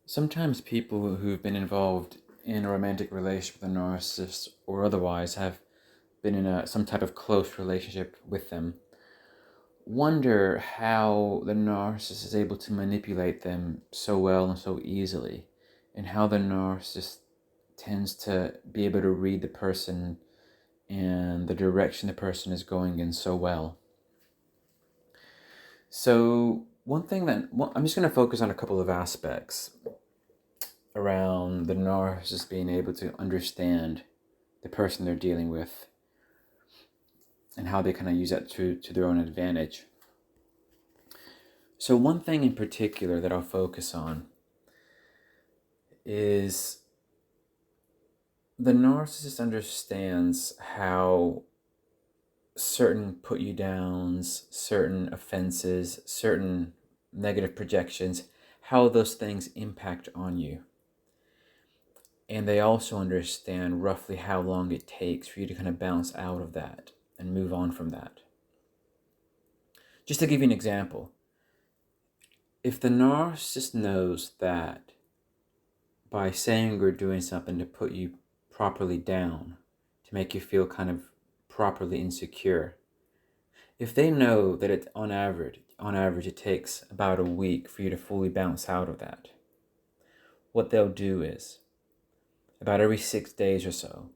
Sometimes people who've been involved in a romantic relationship with a narcissist or otherwise have been in some type of close relationship with them wonder how the narcissist is able to manipulate them so well and so easily, and how the narcissist tends to be able to read the person and the direction the person is going in so well. So I'm just going to focus on a couple of aspects around the narcissist being able to understand the person they're dealing with and how they kind of use that to their own advantage. So one thing in particular that I'll focus on is the narcissist understands how certain put you downs, certain offenses, certain negative projections, how those things impact on you. And they also understand roughly how long it takes for you to kind of bounce out of that and move on from that. Just to give you an example, if the narcissist knows that by saying or doing something to put you properly down, to make you feel kind of properly insecure, if they know that on average it takes about a week for you to fully bounce out of that, what they'll do is, about every 6 days or so,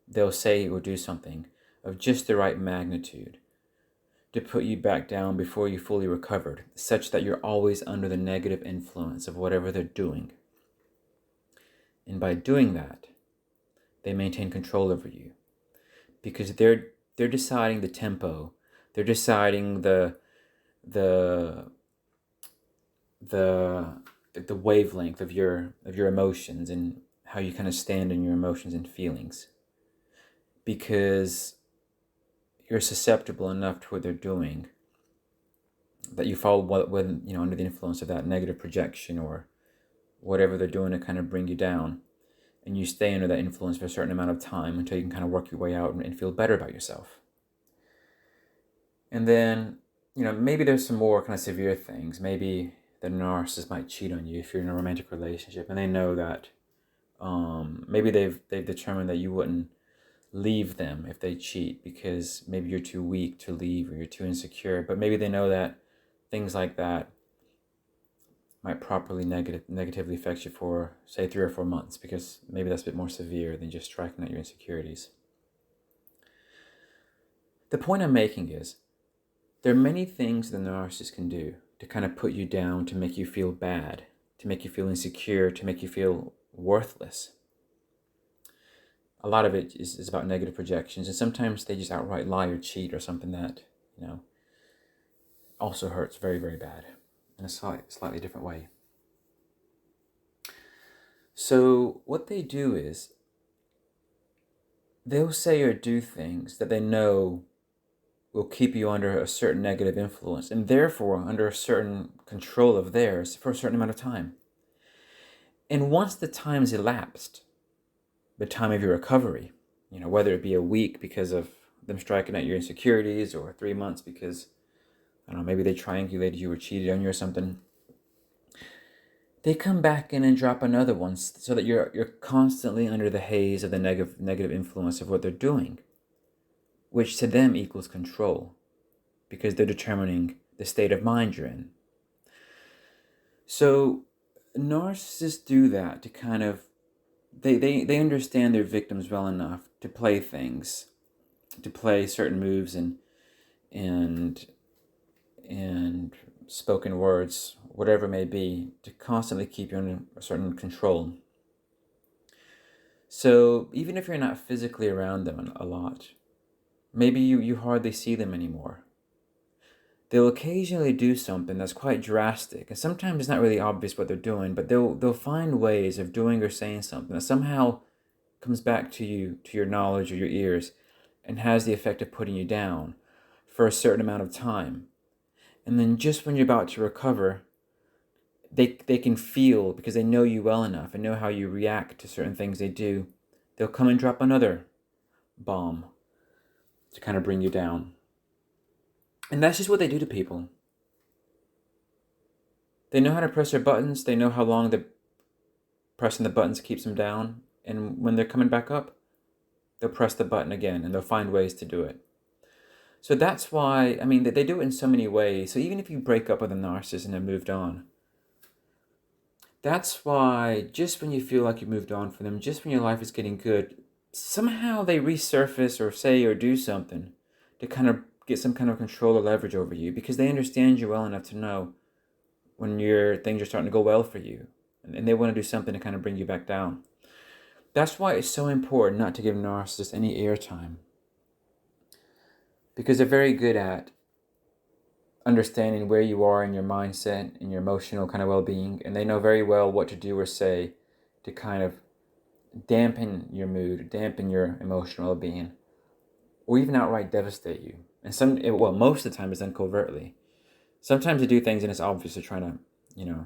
they'll say or do something of just the right magnitude to put you back down before you fully recovered, such that you're always under the negative influence of whatever they're doing. And by doing that, they maintain control over you, because they're deciding the tempo, they're deciding the wavelength of your emotions and how you kind of stand in your emotions and feelings, because you're susceptible enough to what they're doing that you fall under the influence of that negative projection or whatever they're doing to kind of bring you down, and you stay under that influence for a certain amount of time until you can kind of work your way out and feel better about yourself. And then, maybe there's some more kind of severe things. Maybe the narcissist might cheat on you if you're in a romantic relationship, and they know that. Maybe they've determined that you wouldn't leave them if they cheat because maybe you're too weak to leave or you're too insecure. But maybe they know that things like that might properly negatively affect you for, say, 3 or 4 months, because maybe that's a bit more severe than just striking at your insecurities. The point I'm making is, there are many things the narcissist can do to kind of put you down, to make you feel bad, to make you feel insecure, to make you feel worthless. A lot of it is about negative projections, and sometimes they just outright lie or cheat or something that, also hurts very, very bad in a slightly different way. So what they do is, they'll say or do things that they know will keep you under a certain negative influence, and therefore under a certain control of theirs for a certain amount of time. And once the time's elapsed, the time of your recovery, whether it be a week because of them striking at your insecurities, or 3 months because, I don't know, maybe they triangulated you or cheated on you or something, they come back in and drop another one so that you're constantly under the haze of the negative influence of what they're doing, which to them equals control, because they're determining the state of mind you're in. So narcissists do that to kind of, they understand their victims well enough to play things, to play certain moves and spoken words, whatever it may be, to constantly keep you under a certain control. So even if you're not physically around them a lot, maybe you hardly see them anymore, they'll occasionally do something that's quite drastic, and sometimes it's not really obvious what they're doing, but they'll find ways of doing or saying something that somehow comes back to you, to your knowledge or your ears, and has the effect of putting you down for a certain amount of time. And then just when you're about to recover, they can feel, because they know you well enough and know how you react to certain things they do, they'll come and drop another bomb to kind of bring you down. And that's just what they do to people. They know how to press their buttons. They know how long pressing the buttons keeps them down. And when they're coming back up, they'll press the button again and they'll find ways to do it. So that's why, I mean, they do it in so many ways. So even if you break up with a narcissist and have moved on, that's why just when you feel like you've moved on from them, just when your life is getting good, somehow they resurface or say or do something to kind of get some kind of control or leverage over you, because they understand you well enough to know when your things are starting to go well for you, and they want to do something to kind of bring you back down. That's why it's so important not to give narcissists any airtime, because they're very good at understanding where you are in your mindset and your emotional kind of well-being, and they know very well what to do or say to kind of dampen your mood, dampen your emotional well-being, or even outright devastate you. And most of the time it's done covertly. Sometimes they do things and it's obvious they're trying to,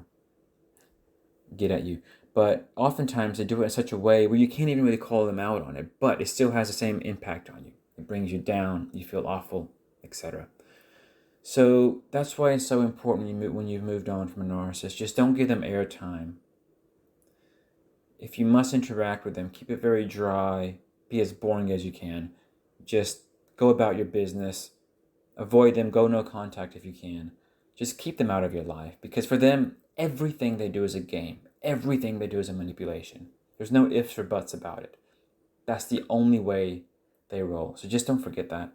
get at you. But oftentimes they do it in such a way where you can't even really call them out on it, but it still has the same impact on you. It brings you down, you feel awful, etc. So that's why it's so important when you've moved on from a narcissist. Just don't give them airtime. If you must interact with them, keep it very dry, be as boring as you can. Just go about your business. Avoid them, go no contact if you can. Just keep them out of your life, because for them, everything they do is a game. Everything they do is a manipulation. There's no ifs or buts about it. That's the only way they roll. So just don't forget that.